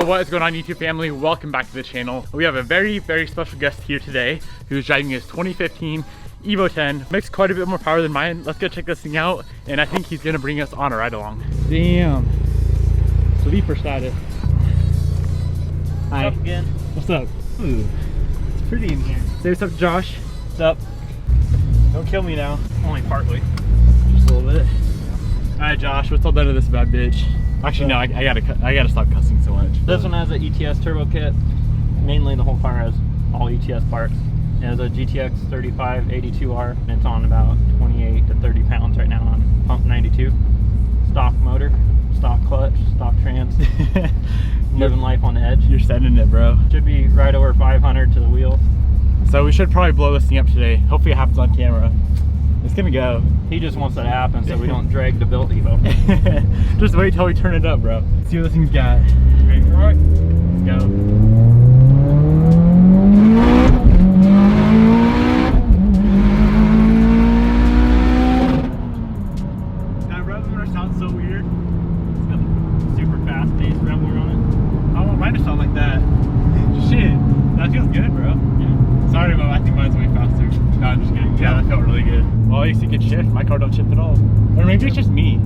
what is going on, YouTube family? Welcome back to the channel. We have a very special guest here today who's driving his 2015 Evo 10. Makes quite a bit more power than mine. Let's go check this thing out, and I think he's gonna bring us on a ride along. Damn. Sleeper status. Hi. What's up again? What's up? Ooh, it's pretty in here. Say what's up, Josh. What's up? Don't kill me now. Only partly. Just a little bit. All right, Josh. What's all done to this bad bitch? Actually, no. I gotta stop cussing so much. This one has an ETS turbo kit. Mainly, the whole car has all ETS parts. It has a GTX 3582R, and it's on about 28 to 30 pounds right now on pump 92. Stock motor, stock clutch, stock trans. Living life on the edge. You're sending it, bro. Should be right over 500 to the wheels. So we should probably blow this thing up today. Hopefully it happens on camera. It's gonna go. He just wants that to happen so we don't drag the build Evo. Just wait till we turn it up, bro. Let's see what this thing's got. Ready for it? Let's go. That rev motor sounds so weird. It's got a super fast paced rev motor on it. I don't want mine to sound like that. Shit, that feels good, bro. Yeah. Sorry, but I think mine's way faster. No, I'm just kidding. Yeah, that felt really good. Well, at least you can shift. My car don't shift at all. Or maybe it's just me.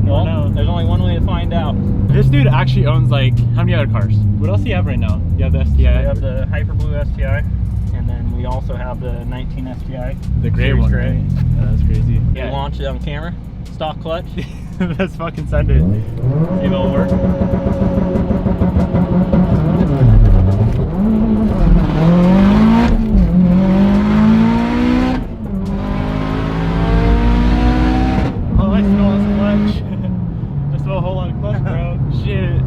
Well, no. There's only one way to find out. This dude actually owns like, how many other cars? What else do you have right now? You have the STi. We have the Hyperblue STi, and then we also have the 19 STi. The gray Series one, Grey. right? Yeah, that's crazy. We launched it on camera. Stock clutch. Let's fucking send it. See if it'll work. Oh, I smell this clutch. I smell a whole lot of clutch, bro. Shit.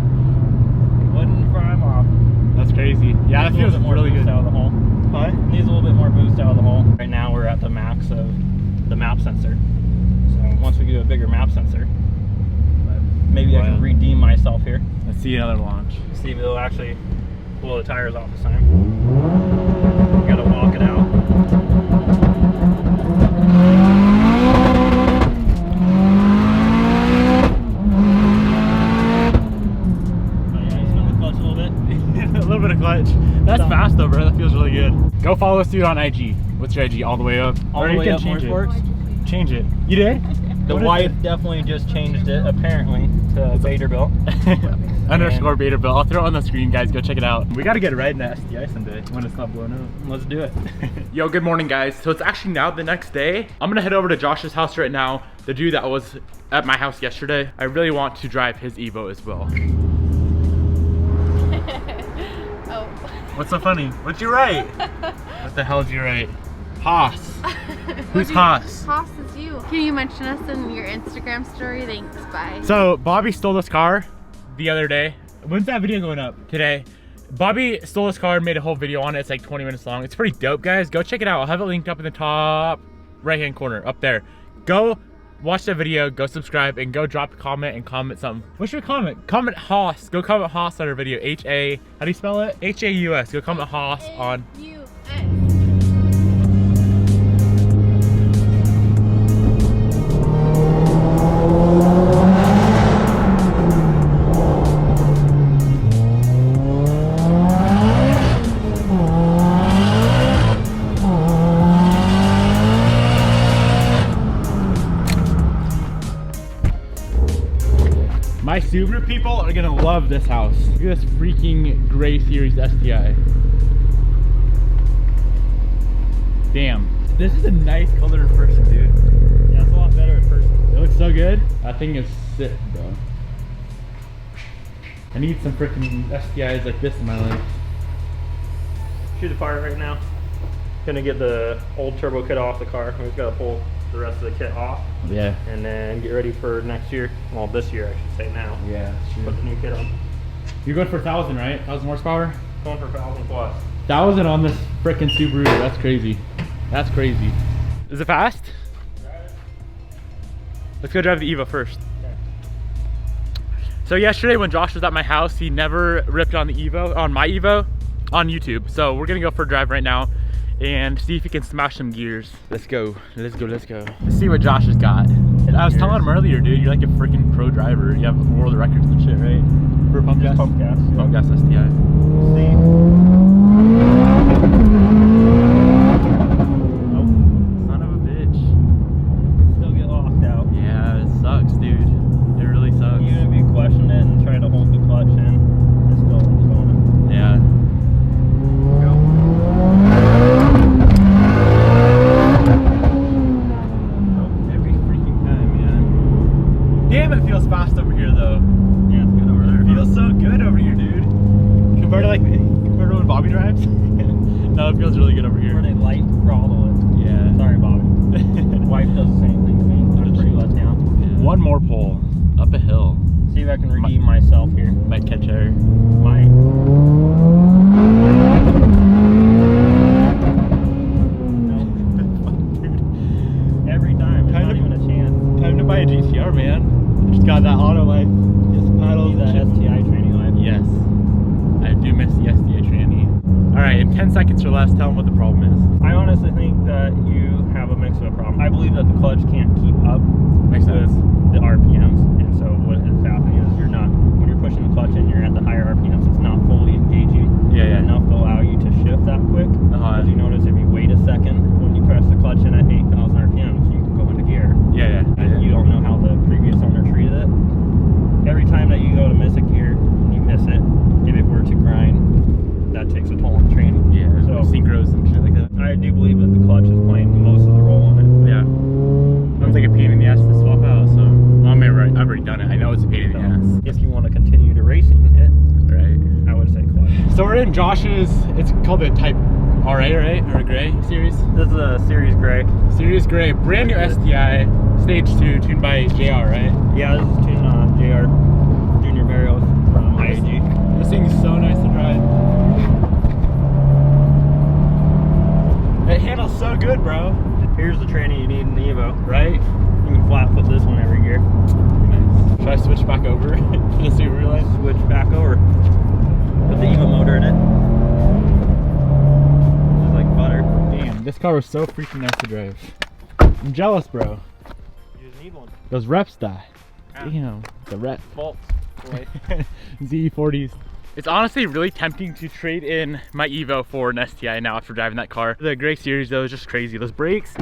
Wouldn't prime off. That's crazy. Yeah, that feels really good. Out of the hole. Huh? Needs a little bit more boost out of the hole. Right now we're at the max of the map sensor. So once we do a bigger map sensor, maybe I can redeem myself here. Let's see another launch. See if it'll actually blow the tires off this time. You gotta walk it out. A little bit of clutch. That's fast though, bro. That feels really good. Go follow us, dude, on IG. What's your IG? All the way up? All the way up, Motorsports. Change it. You did? The wife definitely just changed it, apparently, to Baderbilt. _ Baderbilt. I'll throw it on the screen, guys. Go check it out. We got to get a ride in that STi someday when it's not blowing up. Let's do it. Yo, good morning, guys. So it's actually now the next day. I'm going to head over to Josh's house right now. The dude that was at my house yesterday. I really want to drive his Evo as well. Oh. What's so funny? What'd you write? What the hell did you write? Haas. Who's Haas? Haas is you. Can you mention us in your Instagram story? Thanks, bye. So Bobby stole this car the other day. When's that video going up? Today. Bobby stole this car and made a whole video on it. It's like 20 minutes long. It's pretty dope, guys. Go check it out. I'll have it linked up in the top right hand corner up there. Go watch the video, go subscribe, and go drop a comment and comment something. What's your comment? Comment Haas. Go comment Haas on our video. H-A, how do you spell it? H-A-U-S. Go comment Haas on. My Subaru people are gonna love this house. Look at this freaking Grey Series STi. Damn. This is a nice color in person, dude. Yeah, it's a lot better in person. It looks so good. That thing is sick, bro. I need some freaking STIs like this in my life. Shoot apart right now. Gonna get the old turbo kit off the car. We've got to pull the rest of the kit off. Yeah. And then get ready for next year. Well, this year I should say now. Yeah, sure. Put the new kit on. You're going for 1,000, right? 1,000 horsepower? Going for 1,000 plus. 1,000 on this freaking Subaru. That's crazy. That's crazy. Is it fast? Let's go drive the Evo first. Okay. So yesterday when Josh was at my house, he never ripped on the Evo, on my Evo, on YouTube. So we're gonna go for a drive right now and see if he can smash some gears. Let's go, let's go, let's go. Let's see what Josh has got. And I was telling him earlier, dude, you're like a freaking pro driver. You have world records and shit, right? For pump gas? Pump gas. Yeah. Pump gas STi. See? Oh, Son of a bitch. still get locked out. Yeah, it sucks, dude. It really sucks. Even if you question it and try to hold the clutch in, it still is going. Yeah. Every freaking time, man. Damn, it feels fast over here, though. Yeah, it's good over there. It feels so good over here, dude. Compared to when Bobby drives. No, it feels really good over here. Where they light throttle it. Yeah. Sorry, Bobby. Wife does the same thing to me. I'm pretty let down. One more pull up a hill. See if I can redeem myself here. Might catch air. Might. Every time. It's not even a chance. Time to buy a GTR, man. Just got that auto life. Just paddles. Need that STi training life. Yes. I do miss the STi tranny. Alright, in 10 seconds or less, tell them what the problem is. I honestly think that you have a mix of a problem. I believe that the clutch can't keep up Makes sense. with the RPMs, and so what is happening is when you're pushing the clutch in, you're at the higher RPMs. It's not fully engaging enough to allow you to shift that quick. As you notice, if you wait a second when you press the clutch in at 8,000 RPMs, you can go into gear. Yeah. And you don't know how the previous owner treated it. Every time that you go to miss a gear, and you miss it, if it were to grind, that takes a toll on the training. Yeah. So Synchros and shit like that. I do believe that the clutch is playing most of the role in it. Yeah. Sounds like a pain in the ass to swap out, so I've already done it. I know it's a pain in the ass. If you want to continue to racing it, Right. I would say clutch. So we're in Josh's, it's called the Type RA, right? Or a Grey Series? This is a Series Grey. Series Grey, brand new STi, stage 2, tuned by JR, right? Yeah, this is tuned on JR Junior Barrios from IAG. This thing's so nice to drive. It handles so good, bro. Here's the tranny you need in the Evo. Right? You can flat foot this one every gear. Nice. Should I switch back over to the Subaru line? Switch back over. Put the Evo motor in it. Just like butter. Damn, this car was so freaking nice to drive. I'm jealous, bro. You just need one. Those reps die. Yeah. Damn, the rep. Bolts. Boy. ZE40s. It's honestly really tempting to trade in my Evo for an STi now after driving that car. The Grey Series though is just crazy. Those brakes,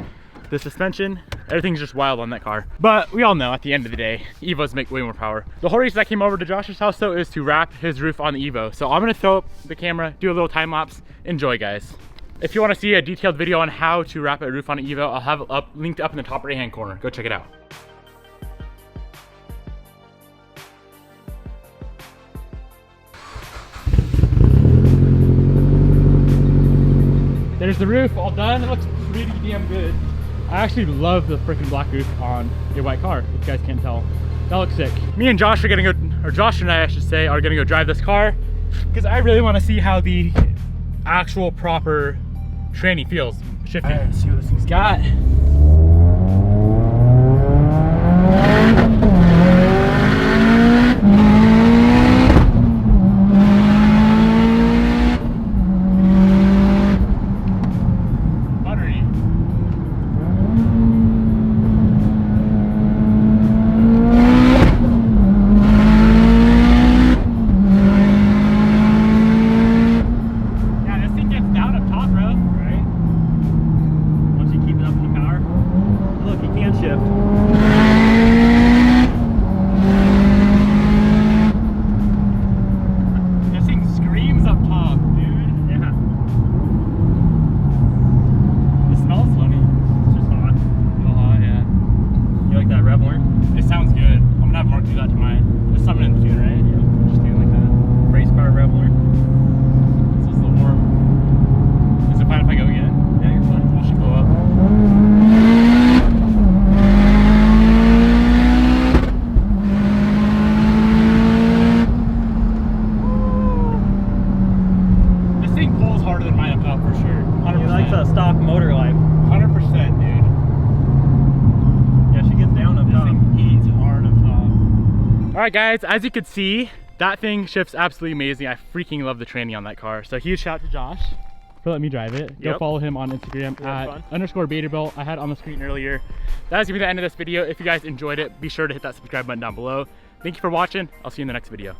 the suspension, everything's just wild on that car. But we all know at the end of the day, Evos make way more power. The whole reason I came over to Josh's house though is to wrap his roof on the Evo. So I'm gonna throw up the camera, do a little time lapse. Enjoy, guys. If you wanna see a detailed video on how to wrap a roof on an Evo, I'll have it linked up in the top right hand corner. Go check it out. There's the roof all done. It looks pretty damn good. I actually love the freaking black roof on a white car, if you guys can't tell. That looks sick. Me and Josh are gonna go, or Josh and I should say, are gonna go drive this car because I really want to see how the actual proper tranny feels shifting. All right, let's see what this thing's got. stock motor life. 100%, dude. Yeah, she gets down up top. This thing eats hard up top. All right, guys, as you can see, that thing shifts absolutely amazing. I freaking love the tranny on that car. So huge shout out to Josh for letting me drive it. Go follow him on Instagram at _Baderbilt. I had it on the screen earlier. That's gonna be the end of this video. If you guys enjoyed it, be sure to hit that subscribe button down below. Thank you for watching. I'll see you in the next video.